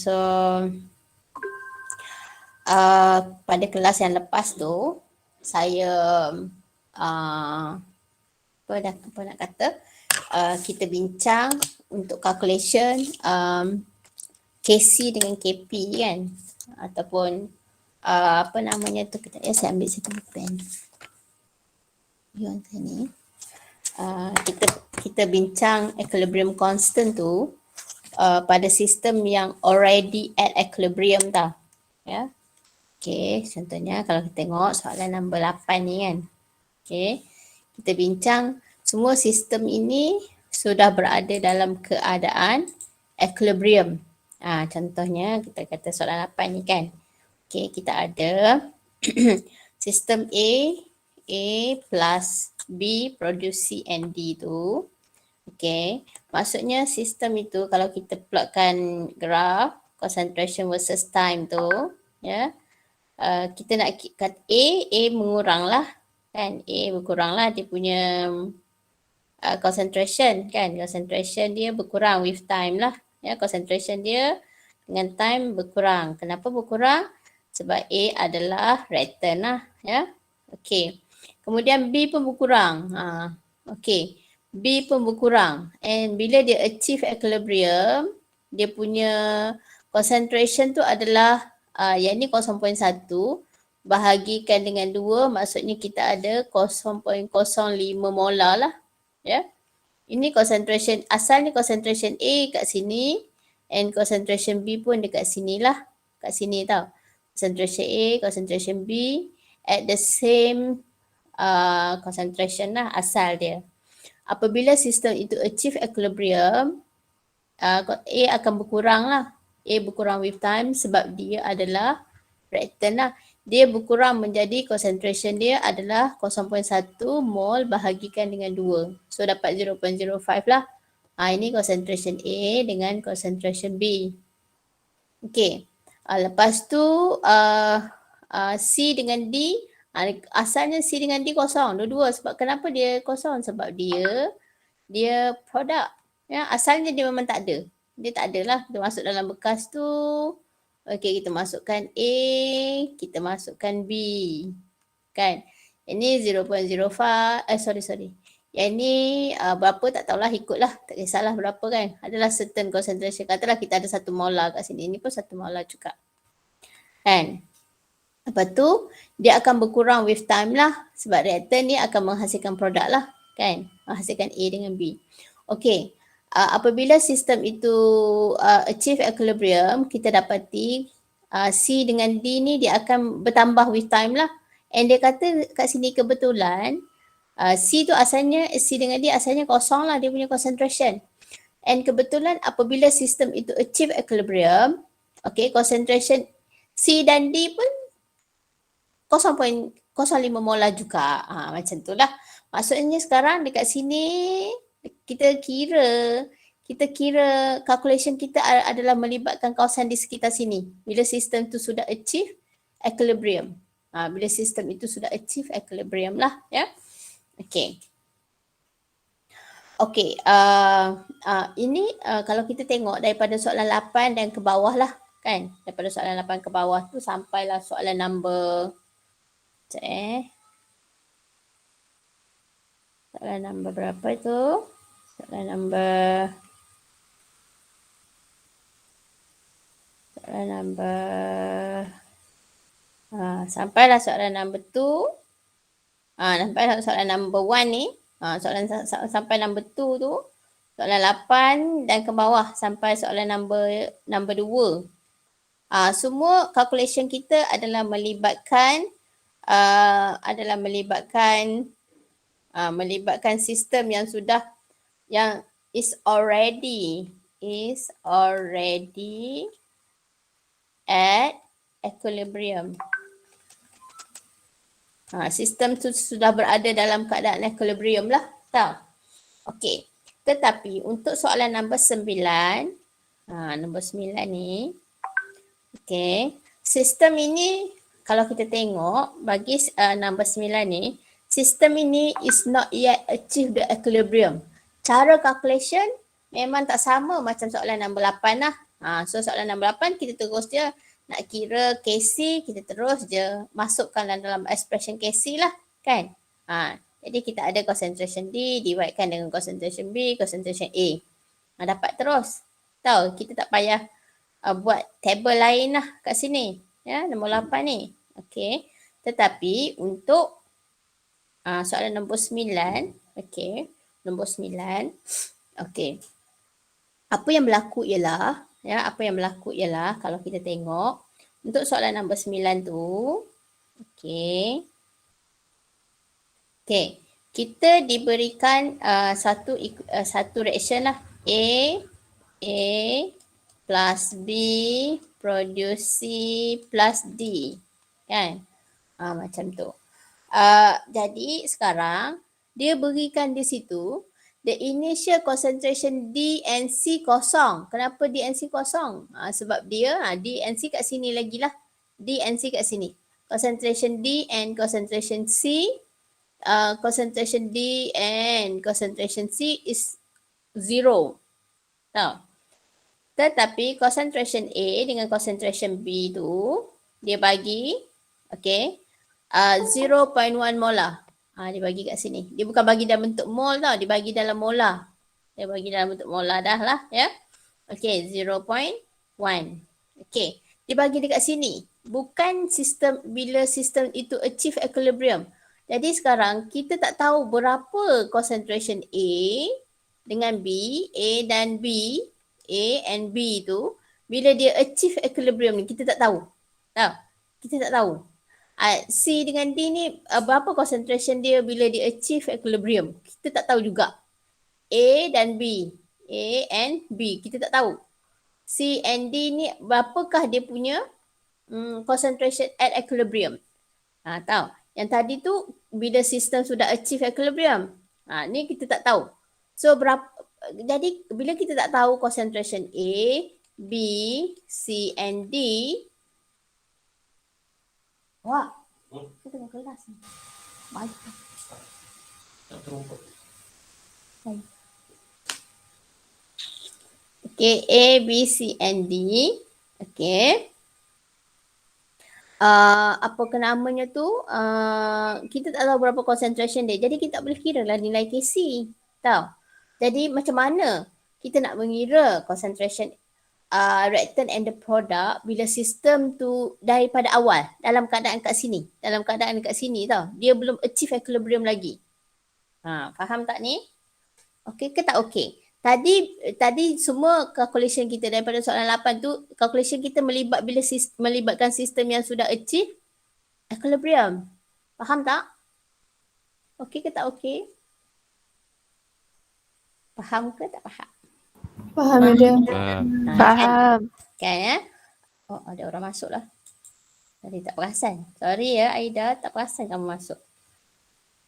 So pada kelas yang lepas tu saya apa nak kata kita bincang untuk calculation KC dengan KP kan, ataupun apa namanya tu, kejap ya saya ambil satu pen. Yang ni kita bincang equilibrium constant tu pada sistem yang already at equilibrium dah ya. Okay, contohnya kalau kita tengok soalan nombor 8 ni kan. Okay, kita bincang semua sistem ini sudah berada dalam keadaan equilibrium. Contohnya kita kata soalan 8 ni kan. Okay, kita ada sistem A plus B produce C and D tu. Okay, maksudnya sistem itu kalau kita plotkan graf concentration versus time tu ya. Kita nak kata A mengurang lah kan, A berkurang lah dia punya concentration kan, concentration dia berkurang with time lah ya, concentration dia dengan time berkurang. Kenapa berkurang? Sebab A adalah return lah ya. Okey, kemudian B pun berkurang. Okey, B pun berkurang, and bila dia achieve equilibrium dia punya concentration tu adalah yang ni 0.1 bahagikan dengan 2, maksudnya kita ada 0.05 molar lah ya. Ini concentration, asalnya concentration A kat sini and concentration B pun dekat sini lah, kat sini tau. Concentration A, concentration B at the same concentration lah asal dia. Apabila sistem itu achieve equilibrium, A akan berkurang lah. A berkurang with time sebab dia adalah return lah. Dia berkurang menjadi concentration dia adalah 0.1 mol bahagikan dengan 2. So dapat 0.05 lah. Ini concentration A dengan concentration B. Okay. Lepas tu C dengan D, asalnya C dengan D kosong dua-dua. Sebab kenapa dia kosong? Sebab dia produk. Ya, asalnya dia memang tak ada. Dia tak ada lah. Dia masuk dalam bekas tu. Okey, kita masukkan A, kita masukkan B. Kan? Ini 0.05, sorry. Yang ni berapa tak tahulah, ikutlah. Tak kisahlah berapa kan. Adalah certain concentration. Katalah kita ada 1 molar kat sini. Ini pun 1 molar juga. Kan? Lepas tu, dia akan berkurang with time lah. Sebab reaktor ni akan menghasilkan produk lah. Kan? Menghasilkan A dengan B. Okey. Apabila sistem itu achieve equilibrium, kita dapati C dengan D ni dia akan bertambah with time lah. And dia kata kat sini kebetulan C tu asalnya, C dengan D asalnya kosong lah dia punya concentration. And kebetulan apabila sistem itu achieve equilibrium, okay, concentration C dan D pun 0.05 molar juga. Macam tu lah. Maksudnya sekarang dekat sini kita kira calculation kita adalah melibatkan kawasan di sekitar sini. Bila sistem tu sudah achieve equilibrium. Bila sistem itu sudah achieve equilibrium lah ya. Okay. Okay. Ini kalau kita tengok daripada soalan 8 dan ke bawah lah kan. Daripada soalan 8 ke bawah tu sampailah soalan number soalan nombor berapa tu? Soalan nombor sampailah soalan nombor 2. Sampailah soalan nombor 1 ni. Soalan sampai nombor 2 tu. Soalan 8 dan ke bawah sampai soalan nombor 2. Semua calculation kita adalah melibatkan sistem yang sudah is already at equilibrium. Sistem tu sudah berada dalam keadaan equilibrium lah. Tahu? Okey. Tetapi untuk soalan nombor 9, nombor 9 ni, okey, sistem ini kalau kita tengok bagi nombor 9 ni, sistem ini is not yet achieve the equilibrium. Cara calculation memang tak sama macam soalan nombor 8 lah. So soalan nombor 8 kita terus je nak kira KC, kita terus je masukkan dalam expression KC lah kan. Jadi kita ada concentration D diwakilkan dengan concentration B, concentration A. Dapat terus. Tahu kita tak payah buat table lain lah kat sini. Ya, nombor 8 ni. Okey. Tetapi untuk soalan nombor 9, okey. Nombor 9. Okey. Apa yang berlaku ialah, kalau kita tengok untuk soalan nombor 9 tu, okey. Okey, kita diberikan satu reaction lah. A plus B produce C plus D. Kan? Macam tu. Jadi sekarang dia berikan di situ the initial concentration D and C kosong. Kenapa D and C kosong? Sebab dia D and C kat sini lagi lah. D and C kat sini. Concentration D and concentration C. Concentration D and concentration C is 0. Tahu? Tetapi concentration A dengan concentration B tu dia bagi 0.1 molar. Dia bagi kat sini. Dia bukan bagi dalam bentuk mol tau, dia bagi dalam molar. Dia bagi dalam bentuk molar dah lah ya. 0.1. Dia bagi dekat sini. Bukan sistem bila sistem itu achieve equilibrium. Jadi sekarang kita tak tahu berapa concentration A dengan B, A dan B, A and B tu bila dia achieve equilibrium ni kita tak tahu. Tahu? Kita tak tahu. C dengan D ni berapa concentration dia bila dia achieve equilibrium. Kita tak tahu juga. A dan B. A and B. Kita tak tahu. C and D ni berapakah dia punya concentration at equilibrium. Tahu? Yang tadi tu bila sistem sudah achieve equilibrium. Ni kita tak tahu. So jadi bila kita tak tahu concentration A, B, C and D. Wah. Kita tengok kelas ni. Baik. Tak terumput. Okay, A, B, C and D. Okay. Apa namanya tu, kita tak tahu berapa concentration dia. Jadi kita tak boleh kira lah nilai KC. Tahu? Jadi macam mana kita nak mengira concentration reactant and the product bila sistem tu daripada awal dalam keadaan kat sini. Dalam keadaan kat sini tau. Dia belum achieve equilibrium lagi. Faham tak ni? Okey ke tak okey? Tadi semua calculation kita daripada soalan 8 tu, calculation kita melibatkan sistem yang sudah achieve equilibrium. Faham tak? Okey ke tak okey? Faham ke tak faham? Faham ada. Faham. Kan ya? Oh, ada orang masuk lah. Tadi tak perasan. Sorry ya Aida, tak perasan kamu masuk.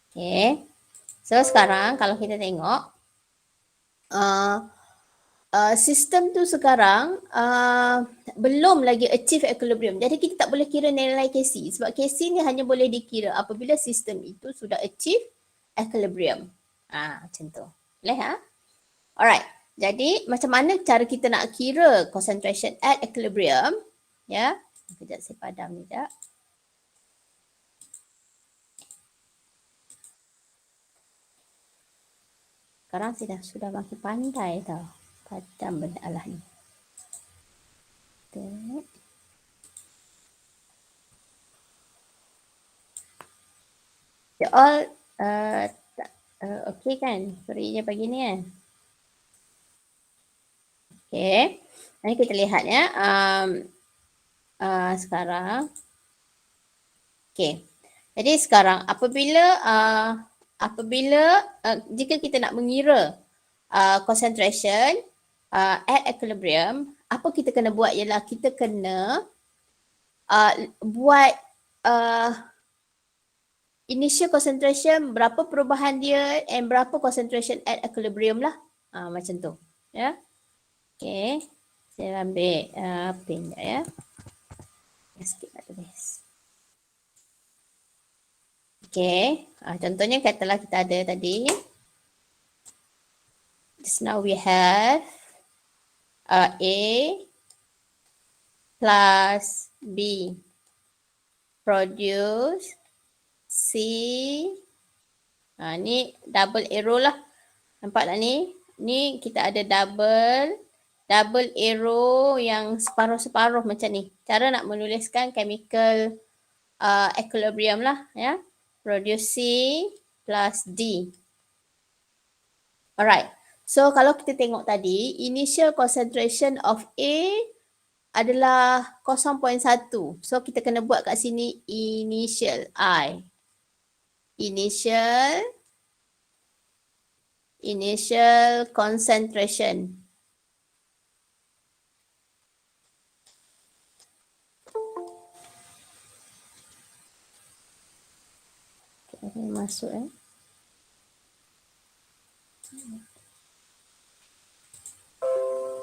Okay. So sekarang kalau kita tengok sistem tu sekarang belum lagi achieve equilibrium. Jadi kita tak boleh kira nilai KC. Sebab KC ni hanya boleh dikira apabila sistem itu sudah achieve equilibrium. Macam tu. Boleh ha? Alright. Jadi macam mana cara kita nak kira concentration at equilibrium? Ya. Kejap saya padam ni sekejap. Sekarang saya sudah makin pandai tau. Padam benda alah ni. You all okay kan? Story-nya pagi ni kan? Okay. Nanti kita lihat ya. Sekarang. Okay. Jadi sekarang apabila jika kita nak mengira concentration at equilibrium, apa kita kena buat ialah kita kena buat initial concentration, berapa perubahan dia and berapa concentration at equilibrium lah. Macam tu. Ya. Okay. Saya ambil pen ya. Sikit nak tulis. Okay. Contohnya katalah kita ada tadi. Just now we have A, plus B. Produce C. Ni double arrow lah. Nampak tak ni? Ni kita ada double arrow yang separuh-separuh macam ni. Cara nak menuliskan chemical equilibrium lah. Ya. Produce C plus D. Alright. So kalau kita tengok tadi, initial concentration of A adalah 0.1. So kita kena buat kat sini initial I. Initial concentration. Okay, masuk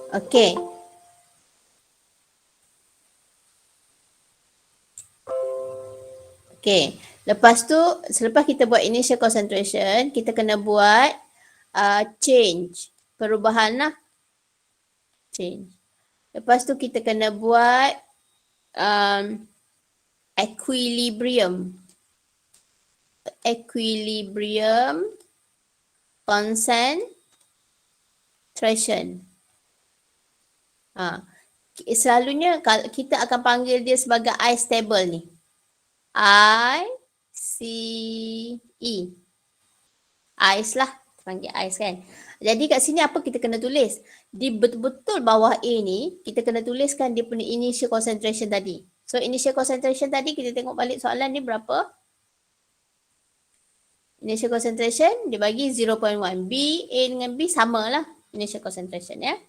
Okay. Okay. Lepas tu, selepas kita buat initial concentration, kita kena buat change. Perubahan lah. Change. Lepas tu kita kena buat equilibrium. Equilibrium concentration. Selalunya kita akan panggil dia sebagai ice table ni. ICE. Ice lah. Panggil ice kan. Jadi kat sini apa kita kena tulis? Di betul-betul bawah A ni, kita kena tuliskan dia punya initial concentration tadi. So initial concentration tadi kita tengok balik soalan ni berapa? Initial concentration dia bagi 0.1. B, A dengan B sama lah initial concentration ya.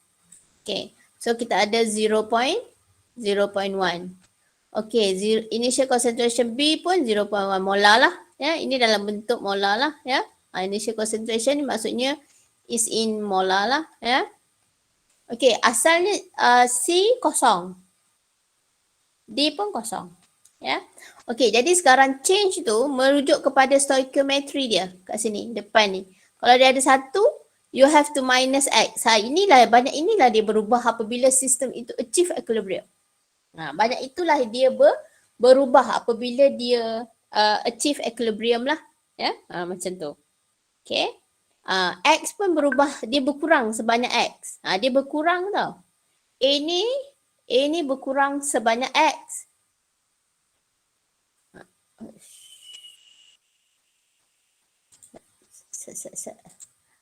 Okay. So kita ada 0.1. Okay, initial concentration B pun 0.1 molar lah. Ya, ini dalam bentuk molar lah. Ya, initial concentration ni maksudnya is in molar lah. Ya, okay, asalnya C kosong, D pun kosong. Ya, okay, jadi sekarang change tu merujuk kepada stoichiometry dia kat sini depan ni. Kalau dia ada 1, you have to minus X. Banyak inilah dia berubah apabila sistem itu achieve equilibrium. Banyak itulah dia berubah apabila dia achieve equilibrium lah. Ya, macam tu. Okay. X pun berubah, dia berkurang sebanyak X. Dia berkurang tau. A ni berkurang sebanyak X.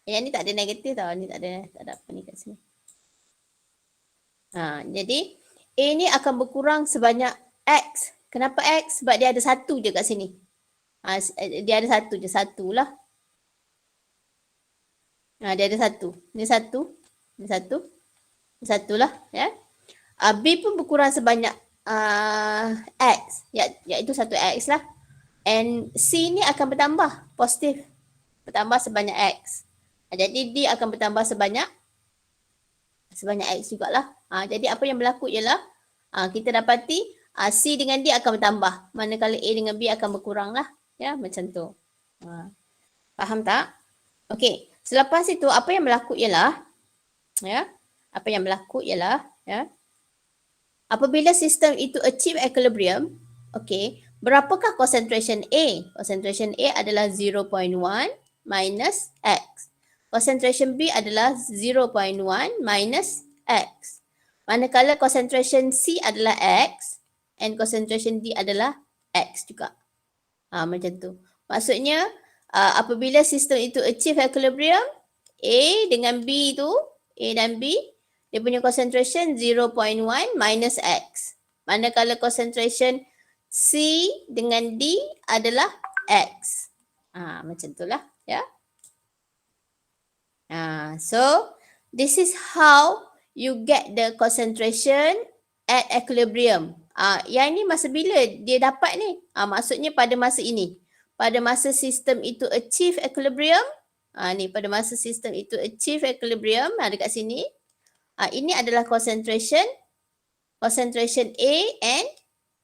Yang ni tak ada negatif tau. Ni tak ada apa ni kat sini. Jadi A ni akan berkurang sebanyak X. Kenapa X? Sebab dia ada 1 je kat sini. Dia ada 1 je, 1 lah. Dia ada 1. Ni 1. Ni 1. Ni 1 lah. Ya. B pun berkurang sebanyak X. Iaitu 1X lah. And C ni akan bertambah. Positif. Bertambah sebanyak X. Jadi D akan bertambah sebanyak X jugalah. Jadi apa yang berlaku ialah kita dapati C dengan D akan bertambah. Manakala A dengan B akan berkurang lah. Ya, macam tu. Faham tak? Okey. Selepas itu apa yang berlaku ialah apabila sistem itu achieve equilibrium, okey, berapakah concentration A? Concentration A adalah 0.1 minus X. Concentration B adalah 0.1 minus X. Manakala concentration C adalah X and concentration D adalah X juga. Macam tu. Maksudnya apabila sistem itu achieve equilibrium, A dengan B tu, A dan B, dia punya concentration 0.1 minus X. Manakala concentration C dengan D adalah X. Macam tu lah. Ya. So, this is how you get the concentration at equilibrium. Yang ni masa bila dia dapat ni? Maksudnya pada masa ini. Pada masa sistem itu achieve equilibrium. Ni pada masa sistem itu achieve equilibrium. Dekat sini. Ini adalah concentration A and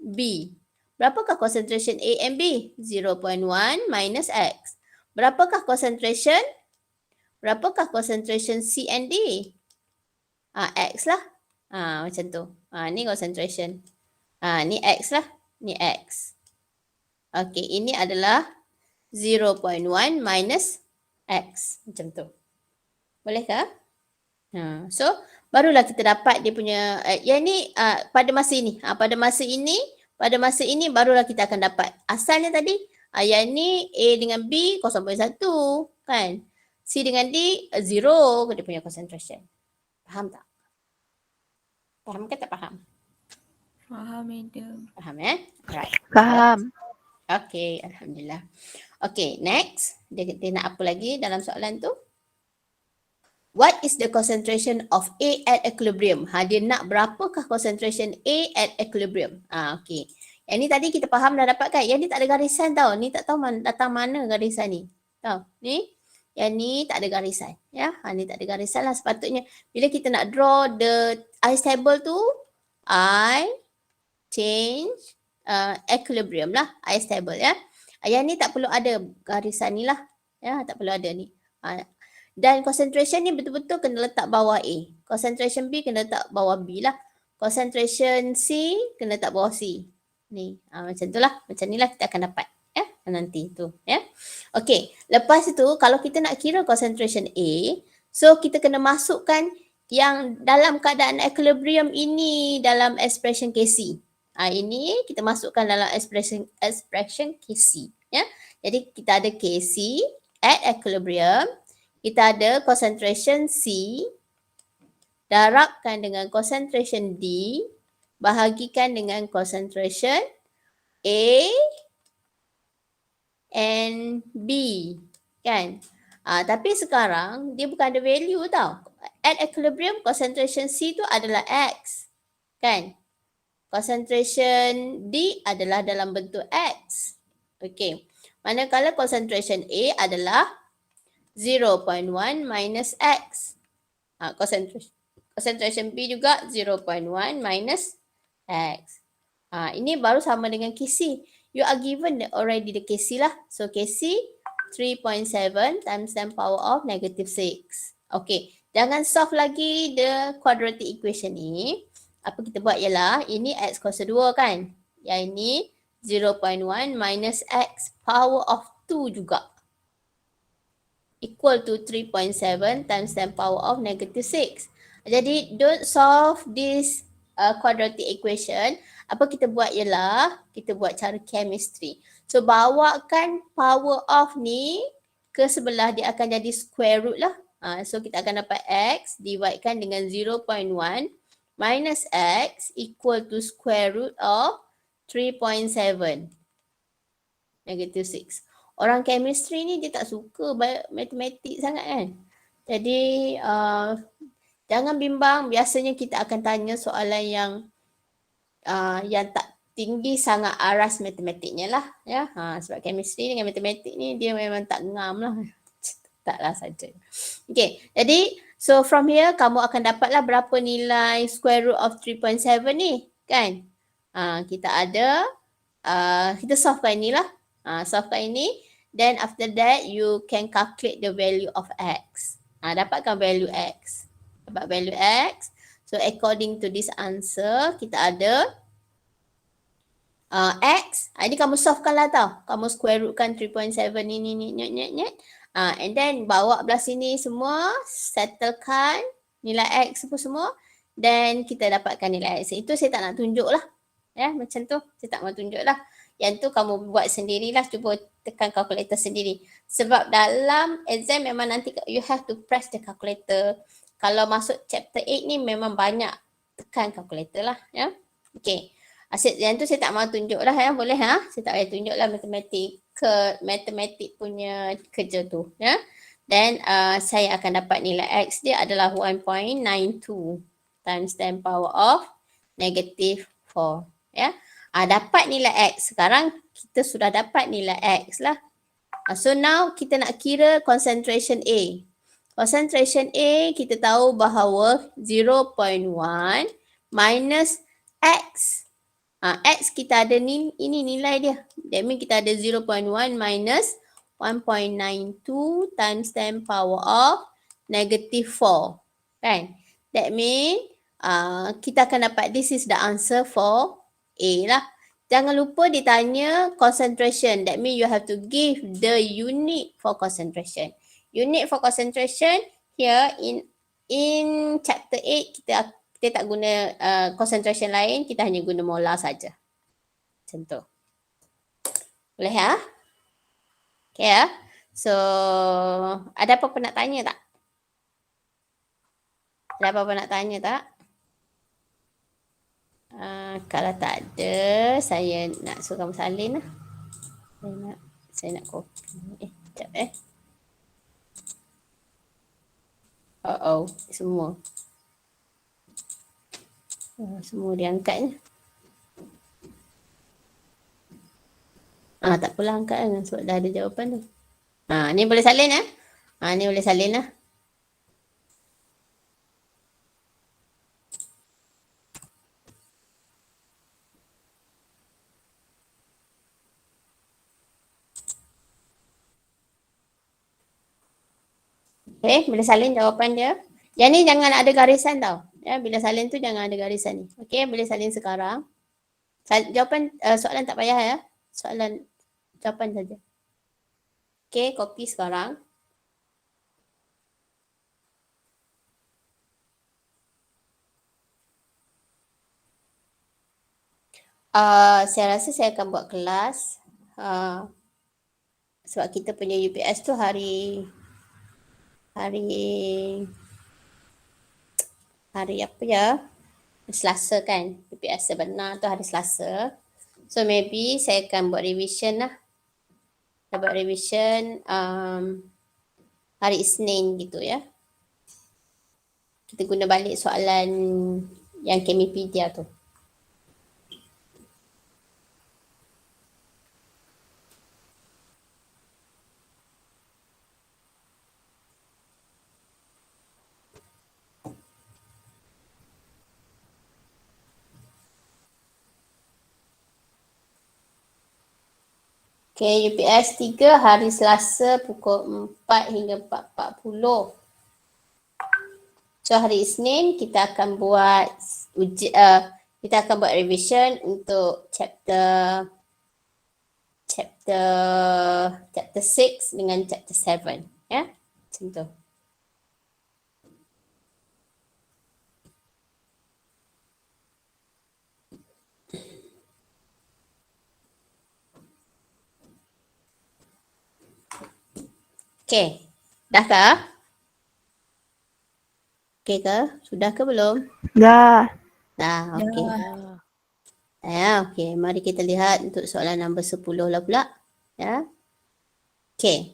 B. Berapakah concentration A and B? 0.1 minus X. Berapakah concentration C and D? X lah. Macam tu. Ni concentration. Ni X lah. Ni X. Okay, ini adalah 0.1 minus X. Macam tu. Boleh ke? So, barulah kita dapat dia punya, yang ni pada masa ini. Pada masa ini barulah kita akan dapat. Asalnya tadi, yang ni A dengan B 0.1 kan. C dengan D 0 dia punya concentration. Faham tak? Faham ke tak faham? Faham, madam. Faham Right. Faham. Okay, Alhamdulillah. Okay, next. Dia nak apa lagi dalam soalan tu? What is the concentration of A at equilibrium? Dia nak berapakah concentration A at equilibrium? Okay. Yang ni tadi kita faham dah dapat kan? Yang ni tak ada garisan tau. Ni tak tahu datang mana garisan ni. Tahu? Ni. Yang ni tak ada garisan. Ya. Ni tak ada garisan lah sepatutnya. Bila kita nak draw the ice table tu, I change equilibrium lah. Ice table ya. Yang ni tak perlu ada garisan ni lah. Ya, tak perlu ada ni. Dan concentration ni betul-betul kena letak bawah A. Concentration B kena letak bawah B lah. Concentration C kena letak bawah C. Ni, macam tu lah. Macam ni lah kita akan dapat. Ya, nanti tu. Ya. Okay, lepas itu kalau kita nak kira concentration A, so kita kena masukkan yang dalam keadaan equilibrium ini dalam expression KC. Ini kita masukkan dalam expression KC. Ya. Jadi kita ada KC at equilibrium. Kita ada concentration C darabkan dengan concentration D bahagikan dengan concentration A and B kan. Tapi sekarang dia bukan ada value tau. At equilibrium concentration C tu adalah X kan. Concentration D adalah dalam bentuk X. Okay. Manakala concentration A adalah 0.1 minus X. Concentration B juga 0.1 minus X. Ini baru sama dengan KC. You are given already the KC lah. So KC 3.7 times 10 power of negative 6. Okay. Jangan solve lagi the quadratic equation ni. Apa kita buat ialah ini X kuasa 2 kan. Yang ini 0.1 minus X power of 2 juga. Equal to 3.7 times 10 power of negative 6. Jadi don't solve this quadratic equation. Apa kita buat ialah kita buat cara chemistry. So bawakan power of ni ke sebelah, dia akan jadi square root lah. So kita akan dapat X dividekan dengan 0.1 minus X equal to square root of 3.7 negative 6. Orang chemistry ni dia tak suka matematik sangat kan. Jadi jangan bimbang, biasanya kita akan tanya soalan yang tak tinggi sangat aras matematiknya lah ya. Sebab chemistry dengan matematik ni dia memang tak ngam lah. Taklah saja. Okay, jadi so from here kamu akan dapatlah berapa nilai square root of 3.7 ni kan. Kita ada kita solvekan inilah. Solvekan ini, then after that you can calculate the value of X. Dapatkan value X. Dapat value X. So according to this answer, kita ada X. Ini kamu solvekan lah tau. Kamu square rootkan 3.7 ni. And then bawa belah sini semua, settlekan nilai X semua. Then kita dapatkan nilai X. Itu saya tak nak tunjuk lah. Ya, macam tu. Saya tak mau tunjuk lah. Yang tu kamu buat sendirilah, cuba tekan kalkulator sendiri. Sebab dalam exam memang nanti you have to press the calculator. Kalau masuk chapter 8 ni memang banyak tekan kalkulator lah ya. Okay. Yang tu saya tak mau tunjuk lah ya, boleh saya tak payah tunjuk lah matematik punya kerja tu ya. Then saya akan dapat nilai X dia adalah 1.92 times 10 power of negative 4 ya. Dapat nilai X. Sekarang kita sudah dapat nilai X lah. So now kita nak kira concentration A. Concentration A kita tahu bahawa 0.1 minus X. X kita ada ini nilai dia. That means kita ada 0.1 minus 1.92 times 10 power of negative 4. Kan? That means kita akan dapat this is the answer for A lah. Jangan lupa ditanya concentration. That means you have to give the unit for concentration. Unit for concentration here in chapter 8 kita tak guna concentration lain, kita hanya guna molar saja. Macam tu. Boleh ya? Okay ya. So ada apa-apa nak tanya tak? Ada apa-apa nak tanya tak? Kalau tak ada, saya nak suruh kamu salin lah. Saya nak copy. Sekejap semua. Semua diangkat ni. Tak apalah angkat kan sebab dah ada jawapan tu. Ni boleh salin ya? Ni boleh salin lah. Okay, bila salin jawapan dia. Yang ni jangan ada garisan tau. Ya, bila salin tu jangan ada garisan ni. Okay, boleh salin sekarang. Jawapan soalan tak payah ya. Jawapan saja. Okay, copy sekarang. Saya rasa saya akan buat kelas. Sebab kita punya UPS tu hari apa ya? Selasa kan. UPS sebenar tu hari Selasa. So maybe saya akan buat revision lah. Saya buat revision hari Isnin gitu ya. Kita guna balik soalan yang Chemipedia tu. Okay, UPS 3 hari Selasa pukul 4 hingga 4.40. So hari Isnin kita akan buat revision untuk chapter 6 dengan chapter 7 ya. Macam tu. Okay, dah ke? Okay ke? Sudah ke belum? Dah. Dah, okay. Okay, mari kita lihat untuk soalan nombor 10 lah pula. Ya. Okay.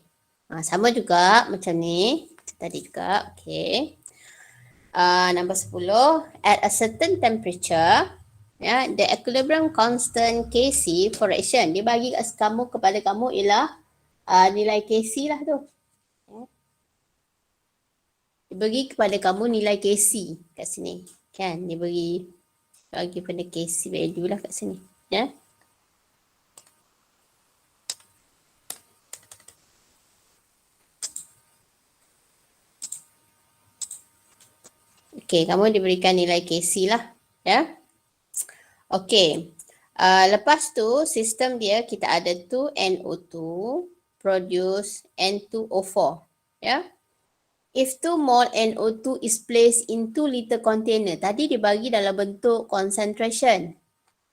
Sama juga macam ni. Tadi juga. Okay. Nombor 10. At a certain temperature, the equilibrium constant Kc for reaction. Dia bagi kepada kamu ialah nilai Kc lah tu. Dia bagi kepada kamu nilai Kc kat sini. Kan? Dia bagi pada Kc value lah kat sini. Ya. Okay, kamu diberikan nilai Kc lah. Ya. Okay. Lepas tu sistem dia kita ada 2NO2 produce N2O4. Ya. If 2 mole NO2 is placed in 2 liter container. Tadi dibagi dalam bentuk concentration.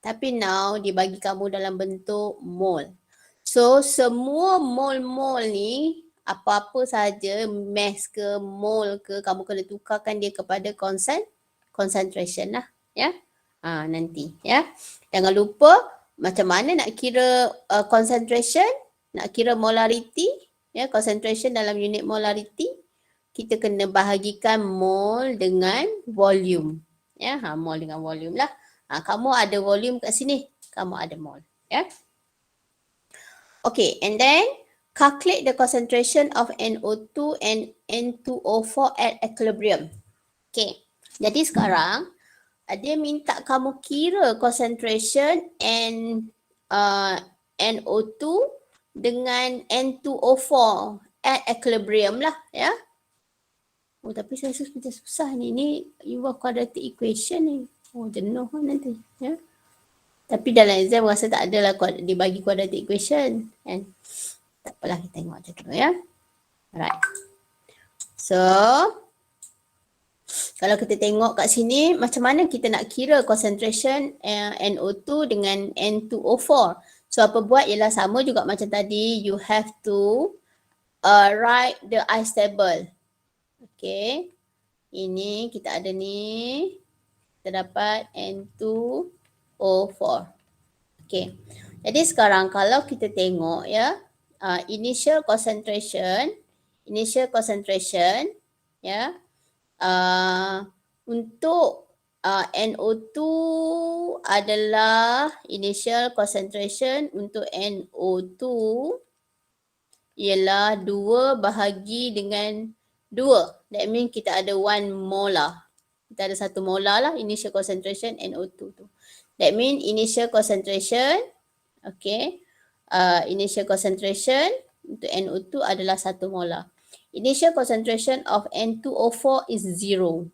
Tapi now dibagi kamu dalam bentuk mole. So semua mole-mole ni apa-apa saja mass ke mole ke kamu kena tukarkan dia kepada concentration lah. Ya. Nanti ya. Jangan lupa macam mana nak kira concentration, nak kira molarity, ya, concentration dalam unit molarity. Kita kena bahagikan mole dengan volume. Ya, mole dengan volume lah. Kamu ada volume kat sini, kamu ada mole. Ya. Okay, and then calculate the concentration of NO2 and N2O4 at equilibrium. Okay, jadi sekarang dia minta kamu kira concentration NO2 dengan N2O4 at equilibrium lah. Ya. Oh tapi saya rasa macam susah ni. Ni involve quadratic equation ni. Oh jenuh kan nanti. Ya. Tapi dalam exam rasa tak adalah dia bagi quadratic equation. Kan? Tak apalah kita tengok macam tu ya. Alright. So kalau kita tengok kat sini macam mana kita nak kira concentration NO2 dengan N2O4. So apa buat ialah sama juga macam tadi. You have to write the ice table. Okay. Ini kita ada ni. Kita dapat N2O4. Okay. Jadi sekarang kalau kita tengok ya. Initial concentration ya. Untuk NO2 adalah initial concentration untuk NO2 ialah 2 bahagi dengan 2. That means kita ada 1 molar. Kita ada 1 molar lah initial concentration NO2 tu. That means initial concentration, okay, initial concentration untuk NO2 adalah 1 molar. Initial concentration of N2O4 is 0.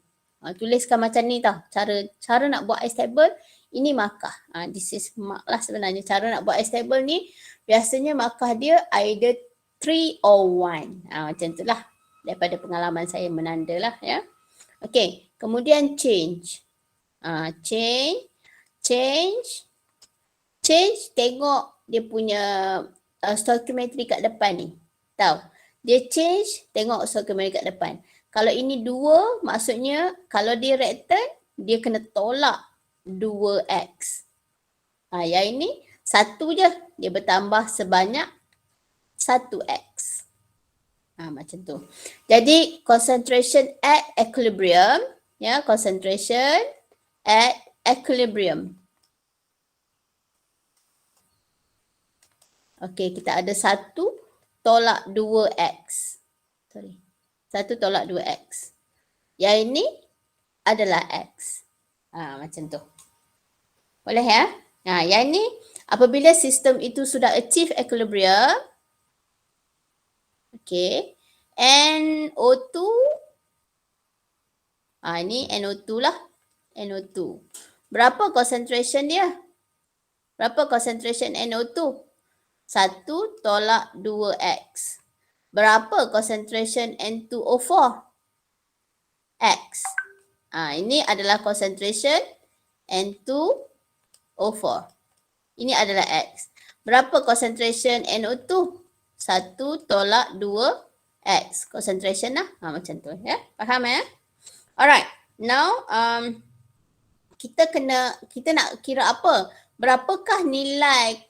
Tuliskan macam ni tau. Cara nak buat ice table, ini markah. This is mark lah sebenarnya. Cara nak buat ice table ni, biasanya markah dia either 3 or 1. Macam tu lah. Daripada pengalaman saya menanda lah ya. Okay, kemudian change. Change, tengok dia punya stoichiometry kat depan ni. Tahu? Dia change, tengok stoichiometry kat depan. Kalau ini 2, maksudnya kalau dia rectangle, dia kena tolak 2x. Yang ini 1 je, dia bertambah sebanyak 1x. Macam tu. Jadi concentration at equilibrium, ya, concentration at equilibrium. Okey, kita ada 1 tolak 2x. 1 tolak 2x. Yang ini adalah x. Macam tu. Boleh ya? Yang ni apabila sistem itu sudah achieve equilibrium. Okay. NO2. Ini NO2 lah. NO2. Berapa concentration dia? Berapa concentration NO2? 1 tolak 2x. Berapa concentration N2O4? X. Ini adalah concentration N2O4. Ini adalah X. Berapa concentration NO2? 1 tolak 2x. Concentration lah. Macam tu ya. Faham ya? Alright. Now kita nak kira apa? Berapakah nilai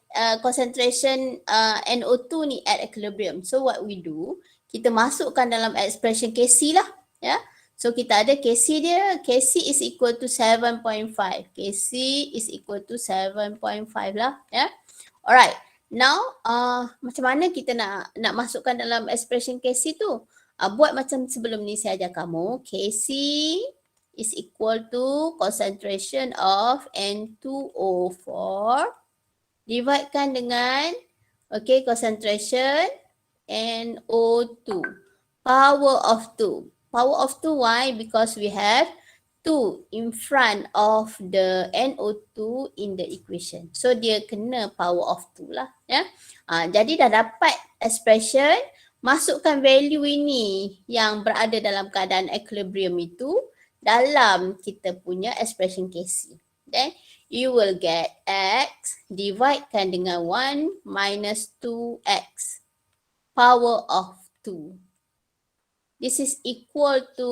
concentration NO2 ni at equilibrium? So what we do, kita masukkan dalam expression Kc lah ya. So kita ada Kc dia, Kc is equal to 7.5. Kc is equal to 7.5 lah ya. Alright. Now macam mana kita nak masukkan dalam expression Kc tu? Buat macam sebelum ni saya ajar kamu. Kc is equal to concentration of N2O4 dividekan dengan concentration NO2 power of 2. Power of 2 why? Because we have 2 in front of the NO2 in the equation. So dia kena power of 2 lah ya. Jadi dah dapat expression, masukkan value ini yang berada dalam keadaan equilibrium itu dalam kita punya expression Kc. Then you will get x dividekan dengan 1 minus 2x power of 2. This is equal to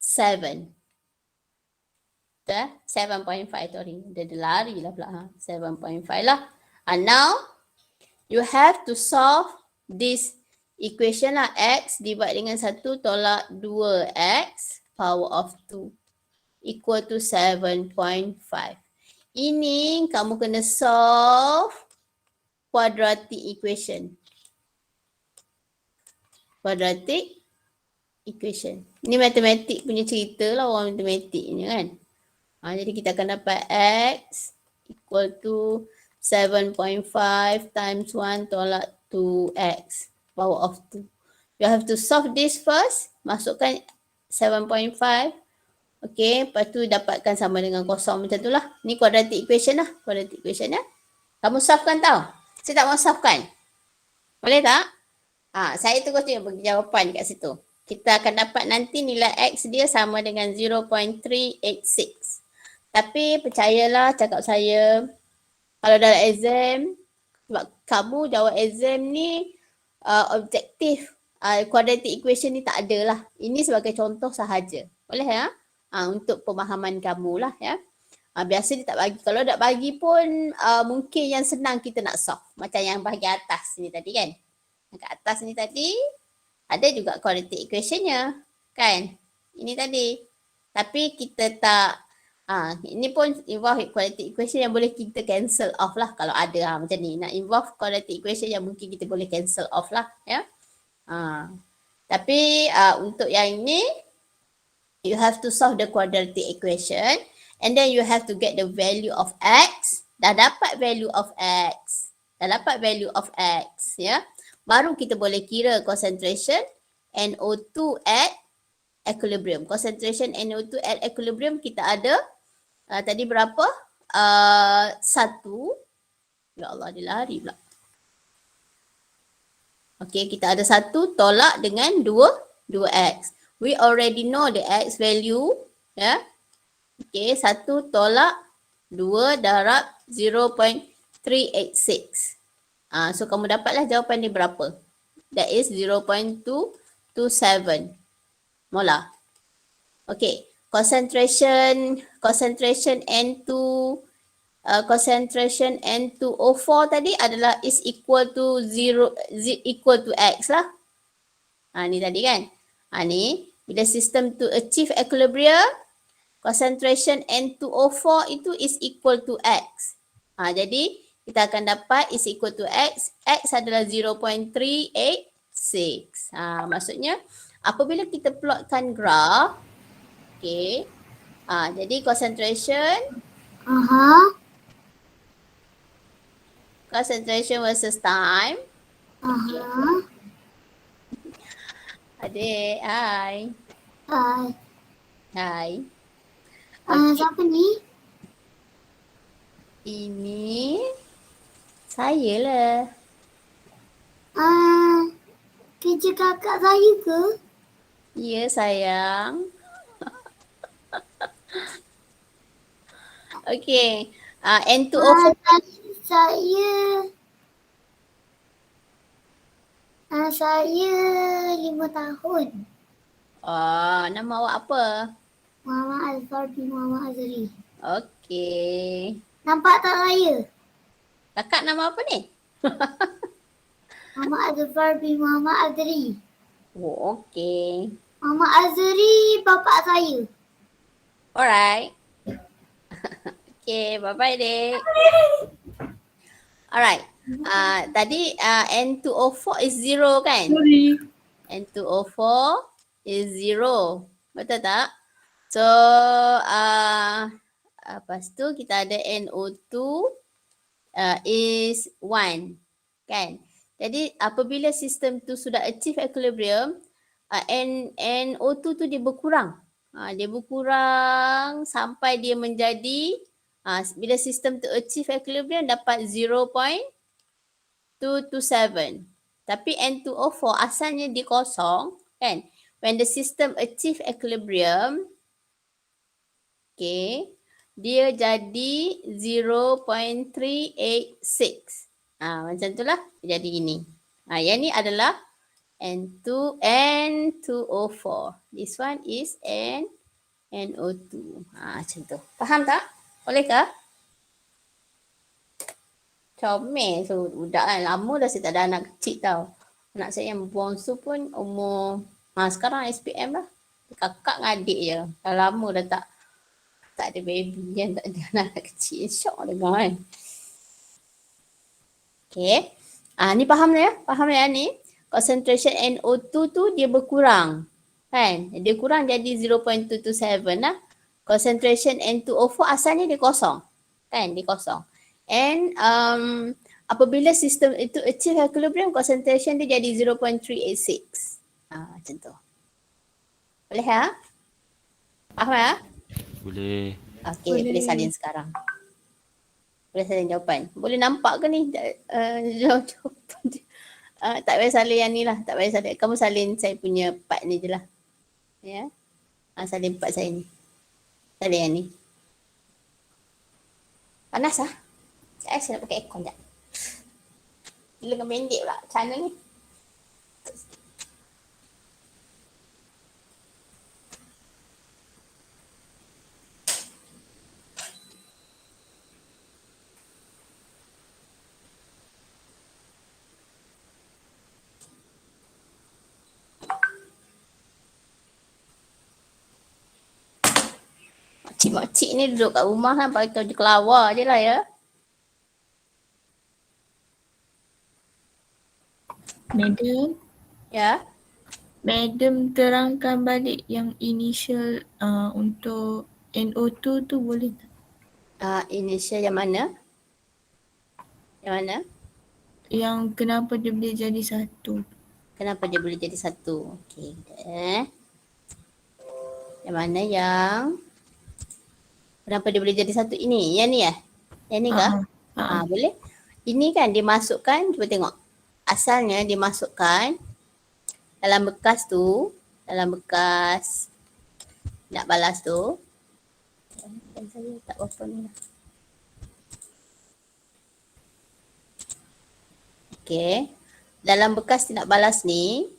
7. 7.5 sorry. Dia lari lah pula. 7.5 lah. And now you have to solve this equation lah. X divide dengan 1 tolak 2x power of 2 equal to 7.5. Ini kamu kena solve quadratic equation. Quadratic equation. Ini matematik punya cerita lah, orang matematik ni kan. Jadi kita akan dapat x equal to 7.5 times 1 tolak 2x power of 2. You have to solve this first. Masukkan 7.5. Okay, lepas tu dapatkan sama dengan kosong macam tu lah. Ni quadratic equation lah. Quadratic equation ya. Kamu solvekan tau. Saya tak mau solvekan. Boleh tak? Saya terus dia bagi jawapan kat situ. Kita akan dapat nanti nilai X dia sama dengan 0.386. Tapi percayalah cakap saya, kalau dalam exam, sebab kamu jawab exam ni objektif, quadratic equation ni tak ada lah. Ini sebagai contoh sahaja. Boleh ya? Untuk pemahaman kamu lah ya. Biasa dia tak bagi. Kalau tak bagi pun mungkin yang senang kita nak solve. Macam yang bahagian atas ni tadi kan. Yang kat atas ni tadi ada juga quadratic equationnya kan. Ini tadi. Tapi kita tak, ini pun involve quadratic equation yang boleh kita cancel off lah kalau ada macam ni. Nak involve quadratic equation yang mungkin kita boleh cancel off lah ya. Tapi untuk yang ini, you have to solve the quadratic equation and then you have to get the value of X. Dah dapat value of X. Ya. Baru kita boleh kira concentration NO2 at equilibrium. Concentration NO2 at equilibrium kita ada tadi berapa? 1. Ya Allah, dia lari pula. Okay, kita ada 1 tolak dengan 2X. We already know the X value. Ya. Okay, 1 tolak 2 darab 0.386. So kamu dapatlah jawapan ni berapa? That is 0.227 molar. Okay, concentration N2 concentration N2O4 tadi adalah is equal to X lah. Ni tadi kan. Ni bila sistem to achieve equilibrium, concentration N2O4 itu is equal to X. Jadi kita akan dapat is equal to X. X adalah 0.386. Maksudnya apabila kita plotkan graf, okay, jadi concentration concentration versus time. Adik, hai. Hai. Siapa ni? Ini saya lah. Kerja kakak saya ke? Ya sayang. Okay. N2O4. Saya 5 tahun. Nama awak apa? Muhammad Azhar bin Muhammad Azri. Okay. Nampak tak saya? Kakak nama apa ni? Muhammad Azhar bin Muhammad Azri. Oh, okay. Muhammad Azri bapak saya. Alright. Okay, bye-bye dek. Alright. Tadi N2O4 is 0 kan? Sorry. N2O4 is 0. Betul tak? So, lepas tu kita ada NO2 is 1. Kan? Jadi apabila sistem tu sudah achieve equilibrium, NO2 tu dia berkurang. Dia berkurang sampai dia menjadi, bila sistem tu achieve equilibrium dapat 0.227. Tapi N2O4 asalnya dia kosong kan. When the system achieve equilibrium, okay, dia jadi 0.386. Macam tu lah jadi gini. Yang ni adalah N2O4. This one is NO2. Macam tu. Faham tak? Bolehkah? Comel. So budak kan lama dah saya tak ada anak kecil tau. Anak saya yang bongsu pun umur sekarang SPM lah. Kakak dengan adik je. Dah lama dah tak ada baby kan, tak ada anak kecil. Syok dengar kan. Okay. Ni faham ya? Faham ya ni? Concentration NO2 tu dia berkurang. Kan? Dia kurang jadi 0.227 lah. Concentration N2O4 asalnya dia kosong. Kan? Dia kosong. And apabila sistem itu achieve equilibrium, concentration dia jadi 0.386. Macam tu. Boleh ha? Faham ha? Boleh. Okey, boleh salin sekarang. Boleh salin jawapan. Boleh nampak ke ni jawapan dia? Tak payah salin yang ni lah. Tak payah salin. Kamu salin saya punya part ni je lah. Ya. Salin part saya ni. Salin yang ni. Panas lah. Saya nak pakai aircon sekejap. Lengan pendek pula channel ni. Makcik-makcik ni duduk kat rumah kan pakai baju kelawar je lah ya. Madam, Ya. Madam terangkan balik yang initial untuk NO2 tu boleh tak? Initial yang mana? Yang mana? Yang kenapa dia boleh jadi satu? Kenapa dia boleh jadi satu? Okey. Yang mana yang kenapa dia boleh jadi satu ini? Yang ni Yang ni kah? Boleh. Ini kan dimasukkan, cuba tengok. Asalnya dimasukkan dalam bekas tu, dalam bekas nak balas tu. Saya tak berapa ni lah. Okey. Dalam bekas nak balas ni,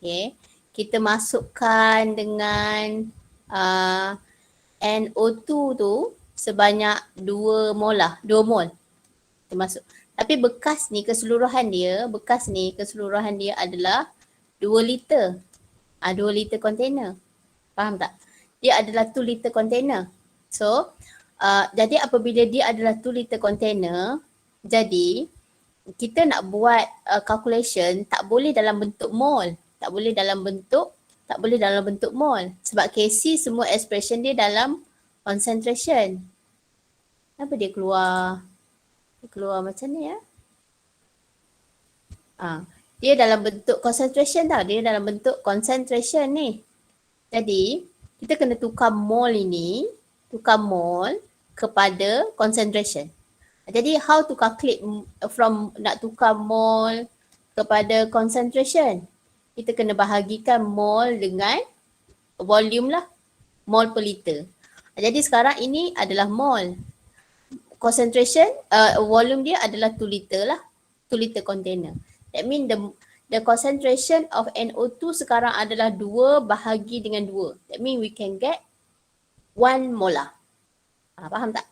okey, kita masukkan dengan NO2 tu sebanyak 2 mol lah, 2 mol. Kita masuk. Tapi bekas ni keseluruhan dia adalah 2 liter. 2 liter container. Faham tak? Dia adalah 2 liter container. So, jadi apabila dia adalah 2 liter container, jadi kita nak buat calculation tak boleh dalam bentuk mol. Tak boleh dalam bentuk mol. Sebab KC semua expression dia dalam concentration. Kenapa dia keluar? Dia keluar macam ni ya. Dia dalam bentuk concentration tau. Dia dalam bentuk concentration ni. Jadi, kita kena tukar mol ini, tukar mol kepada concentration. Jadi, how to calculate from nak tukar mol kepada concentration? Kita kena bahagikan mol dengan volume lah. Mol per liter. Jadi, sekarang ini adalah mol. Concentration, volume dia adalah 2 liter lah. 2 liter container. That means the concentration of NO2 sekarang adalah 2 bahagi dengan 2. That means we can get 1 molar. Faham tak?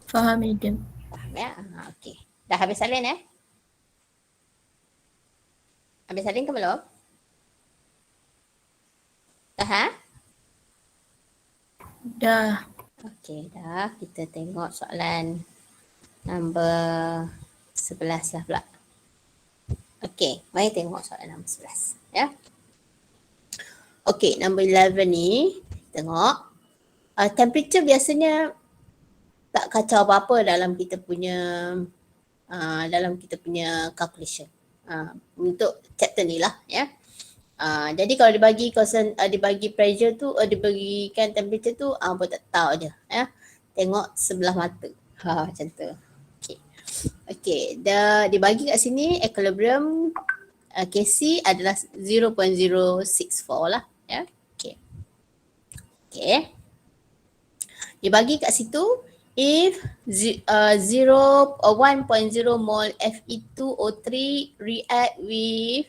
Faham, Madam. Faham ya? Okey. Dah habis salin Habis salin ke belum? Dah Dah. Okey, dah. Kita tengok soalan nombor 11 lah pula. Okey, mari tengok soalan nombor 11. Ya. Okey, nombor 11 ni, tengok. Temperature biasanya tak kacau apa-apa dalam kita punya calculation. Untuk chapter ni lah ya. Jadi kalau dibagi pressure tu, dibagikan temperature tu, pun tak tahu je ya. Tengok sebelah mata. Macam tu. Okey, dah dibagi kat sini equilibrium KC adalah 0.064 lah ya. Okey. Dibagi kat situ if 1.0 mol Fe2O3 react with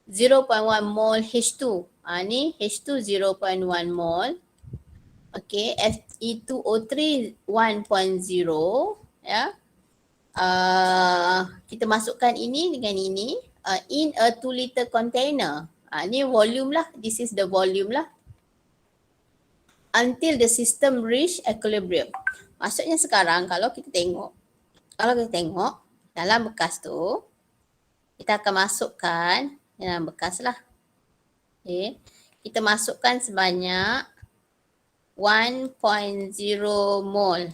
0.1 mol H2. Ni H2 0.1 mol. Okay, Fe2O3 1.0 ya. Kita masukkan ini dengan ini in a 2 liter container. Ni volume lah. This is the volume lah. Until the system reach equilibrium. Maksudnya sekarang kalau kita tengok dalam bekas tu, kita akan masukkan dalam bekas lah. Okay. Kita masukkan sebanyak 1.0 mol.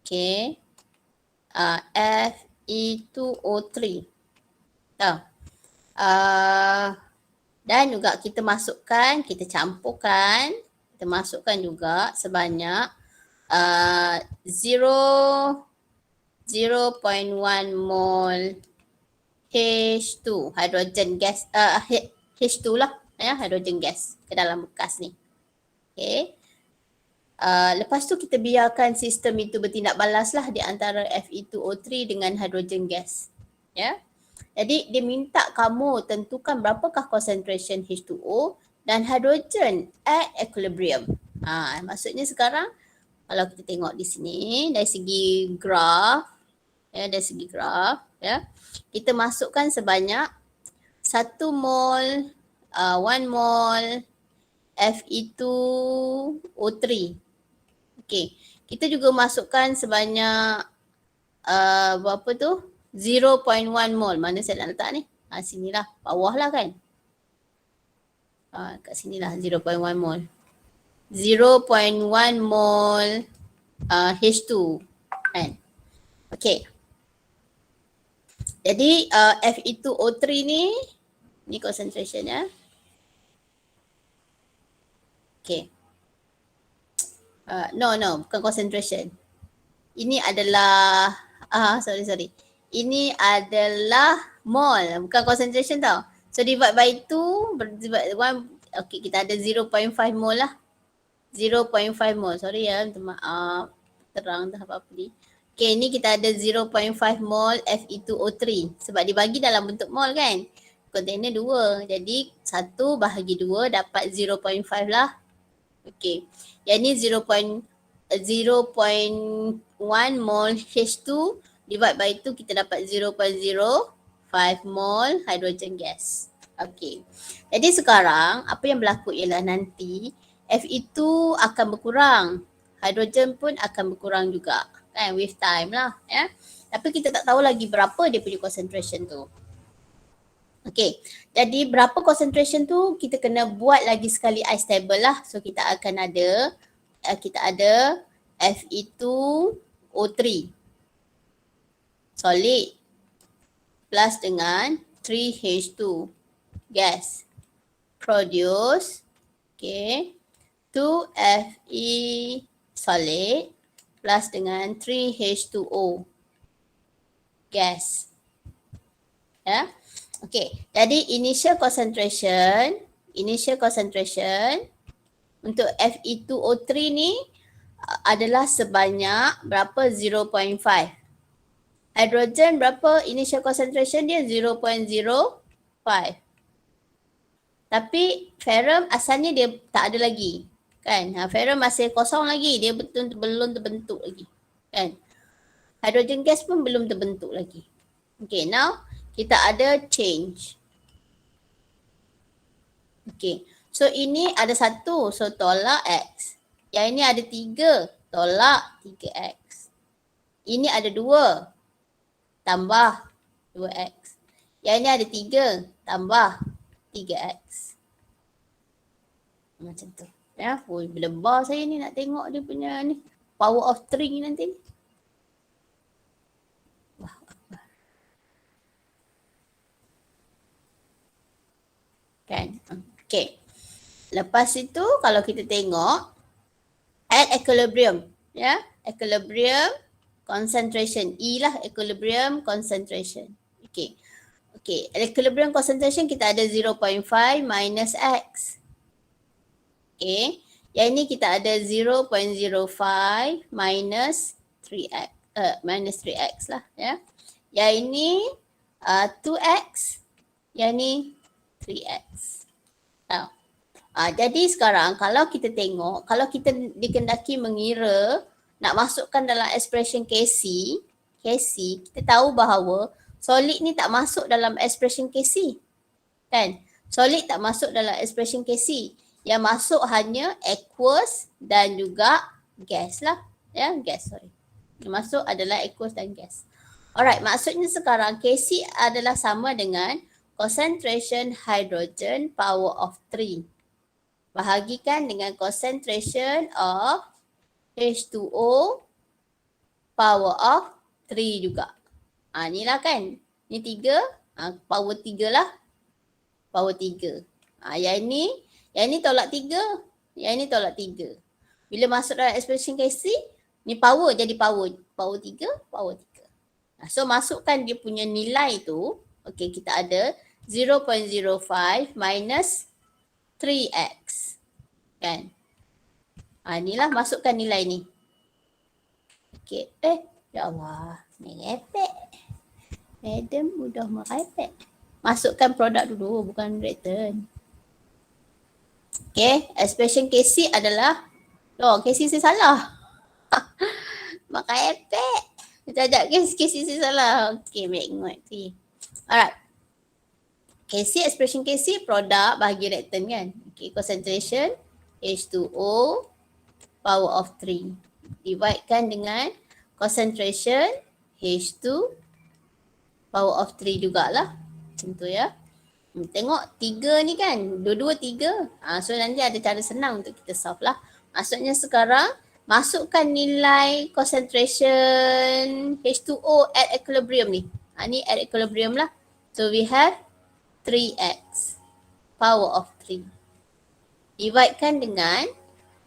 Okay. Fe2O3. Tahu? Dan juga kita masukkan, kita campurkan, kita masukkan juga sebanyak 0.1 mol H2 hidrogen gas, H2 lah ya, hidrogen gas ke dalam bekas ni. Okay. Lepas tu kita biarkan sistem itu bertindak balas lah di antara Fe2O3 dengan hidrogen gas. Ya. Jadi dia minta kamu tentukan berapakah concentration H2O dan hidrogen at equilibrium. Maksudnya sekarang kalau kita tengok di sini dari segi graf, kita masukkan sebanyak 1 mol 1 mol Fe2O3. Okey, kita juga masukkan sebanyak berapa tu? 0.1 mol. Mana saya nak letak ni? Sinilah, bawah lah kan. Kat sinilah 0.1 mol. 0.1 mol H2 kan. Okey. Jadi Fe2O3 ni concentration ya. Okey. No, bukan concentration. Ini adalah sorry. Ini adalah mol, bukan concentration tau. So divide by 2, divide 1, okay, kita ada 0.5 mol lah. 0.5 mol, sorry ya, minta maaf. Terang dah apa-apa ni. Okay, ni kita ada 0.5 mol Fe2O3 sebab dibagi dalam bentuk mol kan. Kontainer 2, jadi 1 bahagi 2 dapat 0.5 lah. Okay, yang ni 0.1 mol H2 divide by 2 kita dapat 0.05 mol hydrogen gas. Okay, jadi sekarang apa yang berlaku ialah nanti Fe2 akan berkurang, hydrogen pun akan berkurang juga kan, with time lah ya. Tapi kita tak tahu lagi berapa dia punya concentration tu. Okay, jadi berapa concentration tu kita kena buat lagi sekali ice table lah. So kita akan ada Fe2O3 solid plus dengan 3H2 gas produce 2Fe solid plus dengan 3H2O gas. Ya. Okay, jadi initial concentration untuk Fe2O3 ni adalah sebanyak berapa? 0.5. Hydrogen berapa initial concentration dia? 0.05. Tapi ferrum asalnya dia tak ada lagi. Kan? Ferrum masih kosong lagi. Dia belum terbentuk lagi. Kan? Hydrogen gas pun belum terbentuk lagi. Okay, now kita ada change. Okay. So ini ada 1. So tolak X. Yang ini ada 3. Tolak 3X. Ini ada 2. Tambah 2X. Yang ini ada 3. Tambah 3X. Macam tu. Ya, berlebar saya ni nak tengok dia punya ni. Power of 3 nanti. Wah. Kan? Okay. Lepas itu kalau kita tengok at equilibrium. Ya, equilibrium concentration. E lah equilibrium concentration. Okay. Okay, equilibrium concentration kita ada 0.5 minus X. Okay. Yang ini kita ada 0.05 minus 3X. Minus 3X lah ya. Yang ini 2X. Yang ini 3X. Jadi sekarang kalau kita tengok, kalau kita dikendaki mengira nak masukkan dalam expression KC, kita tahu bahawa solid ni tak masuk dalam expression KC. Kan? Solid tak masuk dalam expression KC. Yang masuk hanya aqueous dan juga gas lah. Ya, gas, sorry. Yang masuk adalah aqueous dan gas. Alright, maksudnya sekarang KC adalah sama dengan concentration hydrogen power of 3. Bahagikan dengan concentration of H2O power of 3 juga. Inilah kan. Ni 3, power 3 lah. power 3. Yang ni tolak 3. Yang ni tolak 3. Bila masuk dalam expression KC, ni power jadi power 3, power 3. So masukkan dia punya nilai tu. Okay, kita ada 0.05 minus 3x. Kan? Inilah masukkan nilai ni. Okay. Ya Allah. Merepek. Madam mudah merepek. Masukkan produk dulu, bukan return. Okay. Expression KC adalah, KC saya salah. Makan epek. Sekejap KC saya salah. Okay, baik mengerti. Alright. KC, expression KC, produk bahagi return kan. Okay, concentration H2O power of 3. Dividekan dengan concentration H2 power of 3 jugalah. Macam tu ya. Tengok 3 ni kan. Dua-dua 3. So nanti ada cara senang untuk kita solve lah. Maksudnya sekarang masukkan nilai concentration H2O at equilibrium ni. Ni at equilibrium lah. So we have 3x power of 3. Dividekan dengan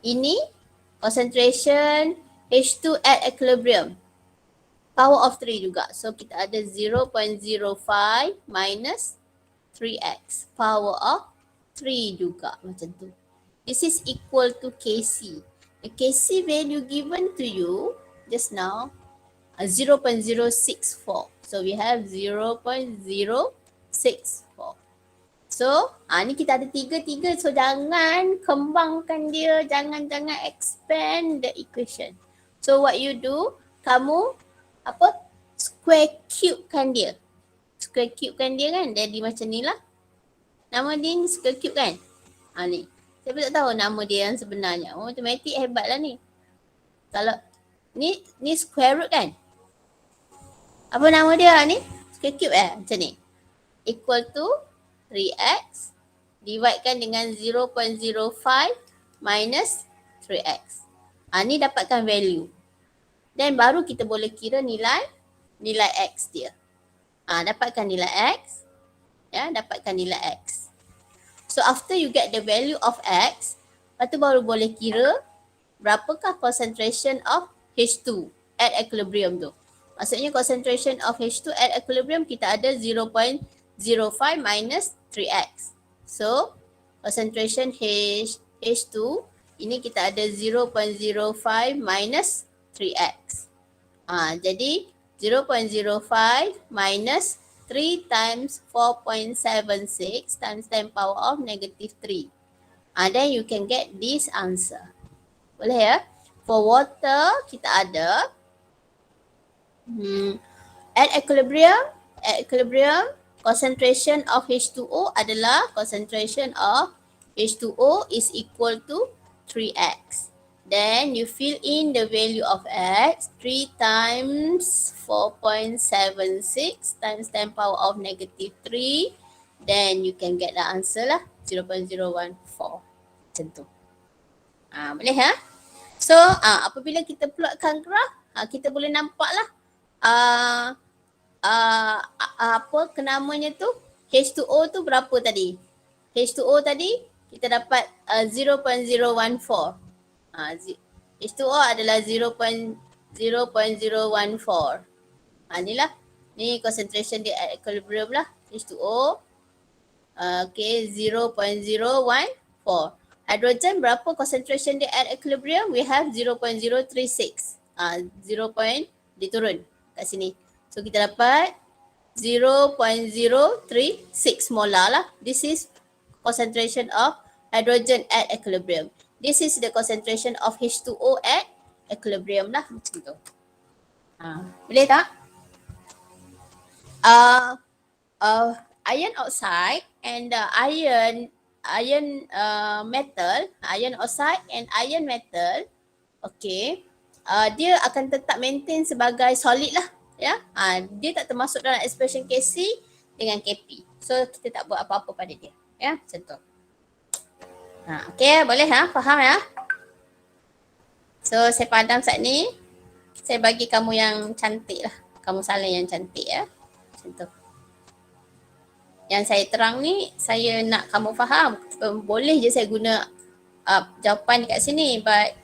ini concentration H2 at equilibrium. Power of 3 juga. So kita ada 0.05 minus 3x. Power of 3 juga macam tu. This is equal to Kc. The Kc value given to you just now 0.064. So we have 0.064. So ni kita ada 3. So jangan kembangkan dia. Jangan expand the equation. So what you do, kamu square cube kan dia. Square cube kan dia kan. Jadi macam ni lah. Nama dia ni square cube kan. Ni. Saya pun tak tahu nama dia yang sebenarnya. Matematik hebat lah ni. Kalau ni square root kan. Apa nama dia ni? Square cube macam ni. Equal to 3x dividekan dengan 0.05 minus 3x. Ni dapatkan value. Dan baru kita boleh kira nilai x dia. Dapatkan nilai x. Ya, dapatkan nilai x. So after you get the value of x, lepas tu baru boleh kira berapakah concentration of H2 at equilibrium tu. Maksudnya concentration of H2 at equilibrium kita ada 0.05 minus 3x. So concentration H2 ini kita ada 0.05 minus 3x. Jadi 0.05 minus 3 times 4.76 times 10 power of negative 3. Then you can get this answer. Boleh ya? For water kita ada at equilibrium concentration of H2O adalah concentration of H2O is equal to 3x. Then you fill in the value of x, 3 times 4.76 times 10 power of negative 3. Then you can get the answer lah, 0.014. Macam tu. Boleh ha? So apabila kita plotkan graf, kita boleh nampak lah namanya tu, H2O tu berapa tadi? H2O tadi kita dapat 0.014. H2O adalah 0.014. Inilah. Ni concentration dia at equilibrium lah. H2O. Okay, 0.014. Hydrogen berapa concentration dia at equilibrium? We have 0.036. 0. Dia turun kat sini. So kita dapat 0.036 molar lah. This is concentration of hydrogen at equilibrium. This is the concentration of H2O at equilibrium lah, macam tu. Boleh tak? Iron oxide and iron oxide and iron metal, okay, dia akan tetap maintain sebagai solid lah, ya. Dia tak termasuk dalam expression Kc dengan Kp. So kita tak buat apa-apa pada dia, ya, macam tu. Okay, boleh faham ya? So saya padam saat ni. Saya bagi kamu yang cantik lah. Kamu salin yang cantik ya. Macam tu. yang saya terang ni saya nak kamu faham. Boleh je saya guna jawapan kat sini, but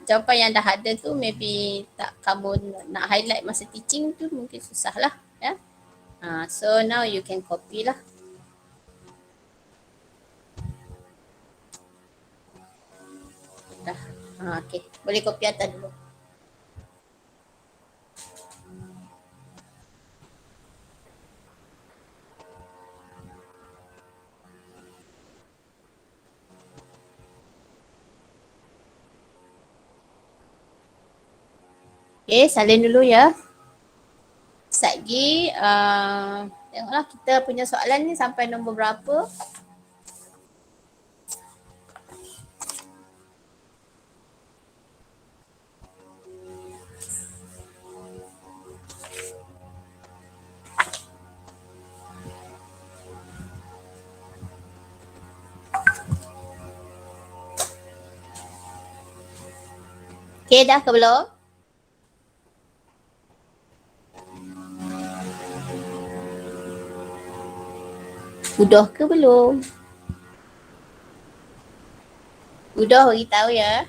jawapan yang dah ada tu maybe tak kamu nak highlight masa teaching tu mungkin susah lah ya. So now you can copy lah. Dah. Okay, boleh copy atas dulu. Okay, salin dulu ya. Sekejap lagi, tengoklah kita punya soalan ni sampai nombor berapa. Okay, dah ke belum? Udah ke belum? Udah beritahu ya.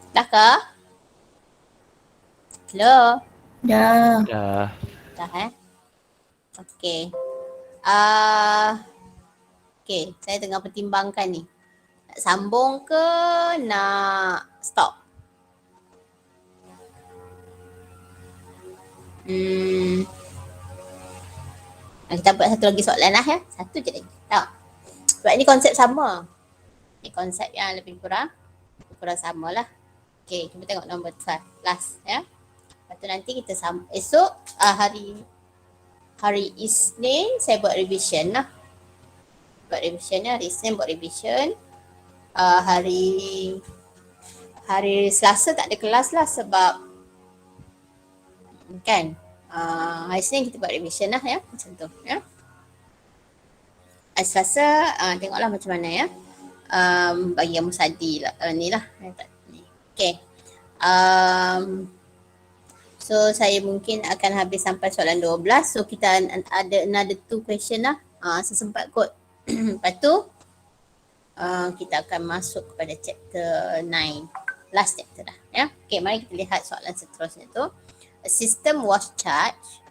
Dah ke? Hello? Dah. Dah. Dah Okay. Okay, saya tengah pertimbangkan ni. Nak sambung ke nak stop? Kita buat satu lagi soalan lah ya. Satu je lagi. Tak. Sebab ni konsep sama. Ni konsep yang lebih kurang sama lah. Okay, kita tengok nombor 5. Last ya. Lepas tu nanti kita esok hari Isnin saya buat revision lah. Buat revision ya. Hari Isnin buat revision. Hari Selasa tak ada kelas lah sebab kan. Hari Isnin kita buat revision lah ya. Macam tu ya. Hari Selasa tengoklah macam mana ya. Bagi yang Musadi lah. Ni lah. Okay. So saya mungkin akan habis sampai soalan 12. So kita ada another 2 question lah. Sesempat kot. Lepas tu kita akan masuk kepada chapter 9. Last chapter dah ya. Okay, mari kita lihat soalan seterusnya tu. A system was charged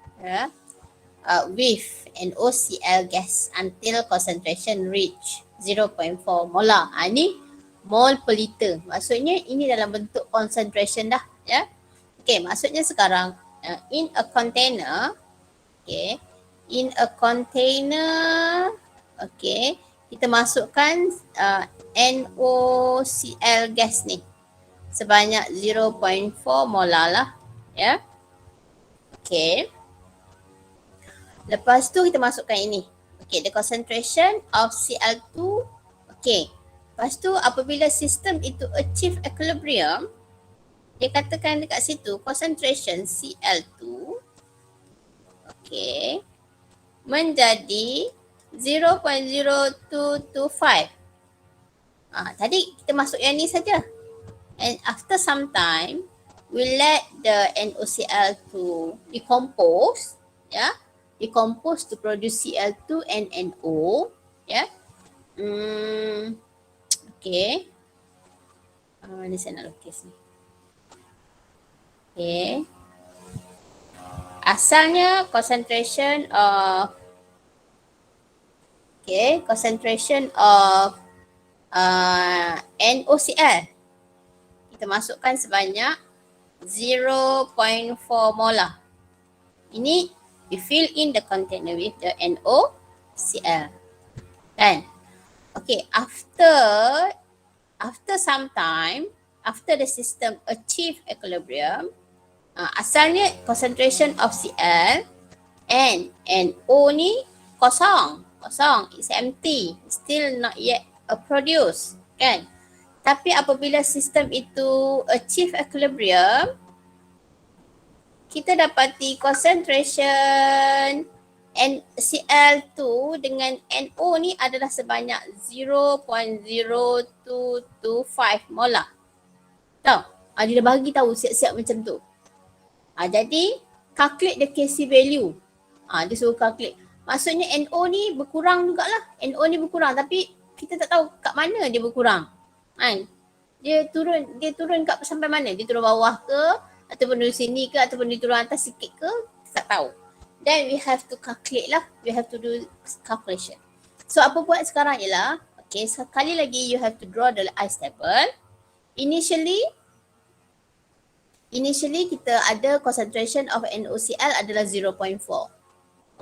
with NaOCl gas until concentration reach 0.4 molar. Ni mol per liter. Maksudnya ini dalam bentuk concentration dah ya. Okay, maksudnya sekarang in a container, okay, okay, kita masukkan NaOCl gas ni sebanyak 0.4 molar lah ya. Okay. Lepas tu kita masukkan ini. Okay, the concentration of Cl2. Okay. Lepas tu apabila sistem itu achieve equilibrium, dia katakan dekat situ concentration Cl2 okay, menjadi 0.0225. Tadi kita masuk yang ni saja. And after some time, we let the NaOCl to decompose, ya, decompose to produce Cl2 and NO, ya. Okay. Ni saya nak lukis ni. Okay. Asalnya concentration of NaOCl kita masukkan sebanyak 0.4 molar. Ini we fill in the container with the NaOCl. Kan? Okay, after some time, after the system achieve equilibrium, asalnya concentration of Cl and NO ni kosong, it's empty, still not yet produced, kan? Tapi apabila sistem itu achieve equilibrium, kita dapati concentration NCl2 dengan NO ni adalah sebanyak 0.0225 molar. Tahu? Dia dah bagi tahu siap-siap macam tu. Jadi calculate the Kc value. Dia suruh calculate. Maksudnya NO ni berkurang jugalah. NO ni berkurang tapi kita tak tahu kat mana dia berkurang. Kan? Dia turun kat sampai mana? Dia turun bawah ke? Ataupun dari sini ke? Ataupun dia turun atas sikit ke? Tak tahu. Then we have to calculate lah. We have to do calculation. So apa buat sekarang ialah, okay, sekali lagi you have to draw the ice table. Initially kita ada concentration of NOCl adalah 0.4.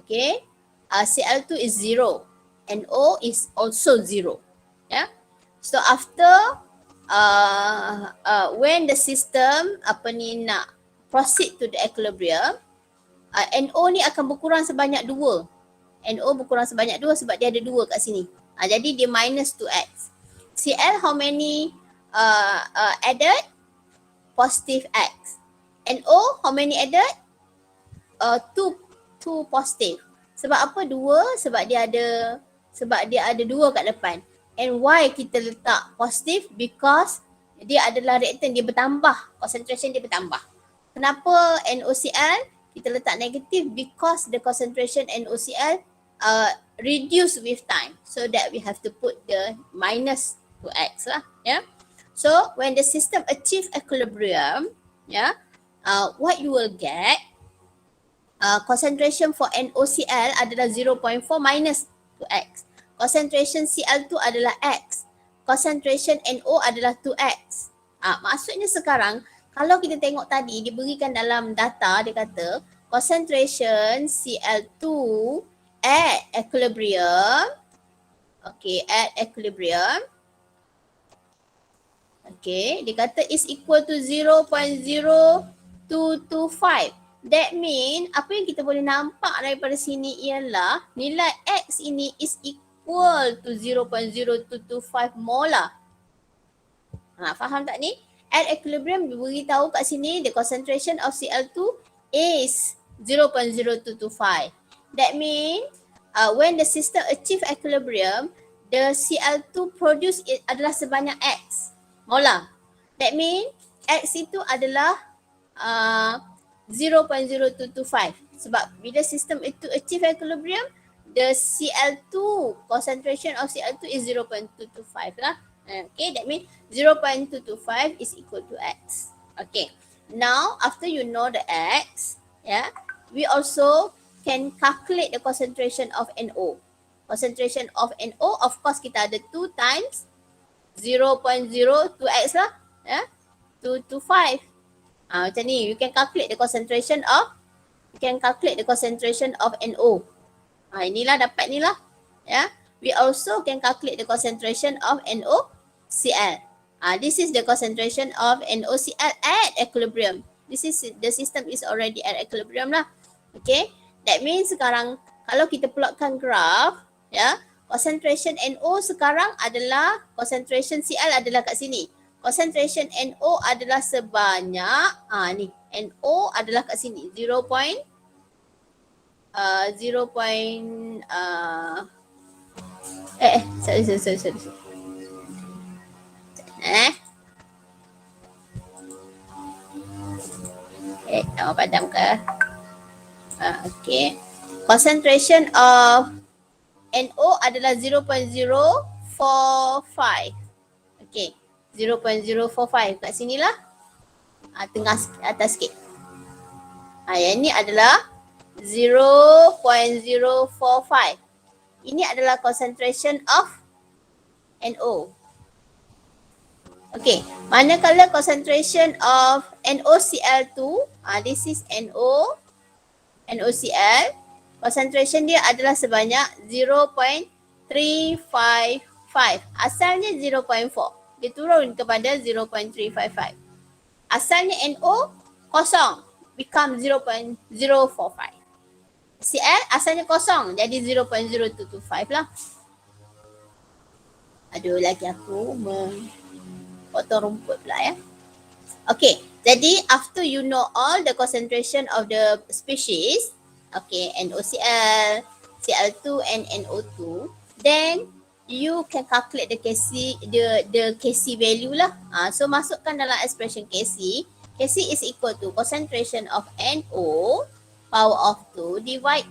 Okay. Cl2 is 0. NO is also 0. Yeah. So after when the system nak proceed to the equilibrium, NO ni akan berkurang sebanyak 2. NO berkurang sebanyak 2 sebab dia ada 2 kat sini. Jadi dia minus 2x. Cl how many added? Positive x. NO how many added? 2 positive. Sebab apa 2? Sebab dia ada 2 kat depan. And why kita letak positif? Because dia adalah reaktan, dia bertambah. Concentration dia bertambah. Kenapa NOCl kita letak negatif? Because the concentration NOCl reduce with time. So that we have to put the minus 2x lah. Yeah. So when the system achieve equilibrium, what you will get, concentration for NOCl adalah 0.4 minus 2x. Concentration Cl2 adalah x. Concentration NO adalah 2x. Maksudnya sekarang kalau kita tengok tadi diberikan dalam data, dia kata concentration Cl2 at equilibrium. Okay, at equilibrium. Okay, dia kata is equal to 0.0225. That mean apa yang kita boleh nampak daripada sini ialah nilai X ini is equal to 0.0225 molar. Faham tak ni? At equilibrium diberi tahu kat sini the concentration of Cl2 is 0.0225. That mean when the system achieve equilibrium, the Cl2 produce adalah sebanyak X molar. That mean X itu adalah 0.0225. Sebab bila sistem itu achieve equilibrium, the Cl2, concentration of Cl2 is 0.225 lah. Okay, that means 0.225 is equal to X. Okay, now after you know the X, we also can calculate the concentration of NO. Concentration of NO, of course kita ada 2 times 0.02x lah. 225. Macam ni, you can calculate the concentration of NO. Inilah dapat ni lah. We also can calculate the concentration of NOCl. This is the concentration of NOCl at equilibrium. The system is already at equilibrium lah. Okay. That means sekarang kalau kita plotkan graph, concentration NO sekarang adalah, concentration Cl adalah kat sini. Concentration NO adalah sebanyak, ni, NO adalah kat sini, 0.0. Sorry. Nama padam ke? Okay. Concentration of NO adalah 0.045. Okay. 0.045 kat sinilah. Tengah atas sikit. Yang ni adalah 0.045. Ini adalah concentration of NO. Okay, manakala concentration of NOCl2, this is NOCl, concentration dia adalah sebanyak 0.355. Asalnya 0.4. Dia turun kepada 0.355. Asalnya NO kosong, become 0.045. Cl asalnya kosong, jadi 0.0225 lah. Aduh, lagi aku potong rumput pula ya. Okay, jadi after you know all the concentration of the species, okay, NOCl, Cl2 and NO2, then you can calculate the Kc, the Kc value lah. So masukkan dalam expression Kc. Kc is equal to concentration of NO power of 2 divide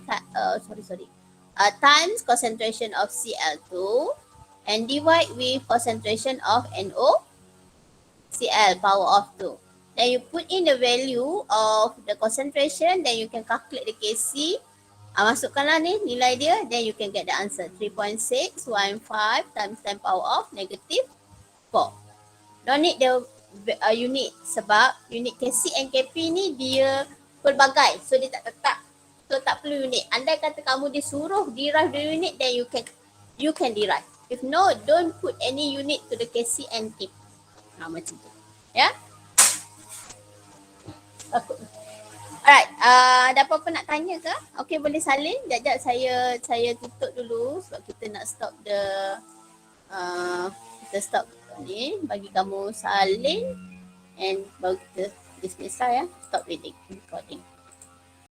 times concentration of Cl2 and divide with concentration of NOCl power of 2. Then you put in the value of the concentration, then you can calculate the Kc. Masukkanlah ni nilai dia, then you can get the answer 3.615 times 10 power of negative 4. Don't need the unit sebab unit Kc and Kp ni dia pelbagai, so dia tak tetap, so tak perlu unit. Andai kata kamu disuruh derive the unit, then you can derive. If no, don't put any unit to the Kc and Kp. Macam tu ya. Alright, ada apa-apa nak tanya ke? Okay, boleh salin. Sekejap saya tutup dulu sebab kita nak stop kita stop ni, bagi kamu salin and baru kita dismiss lah ya. Stop recording.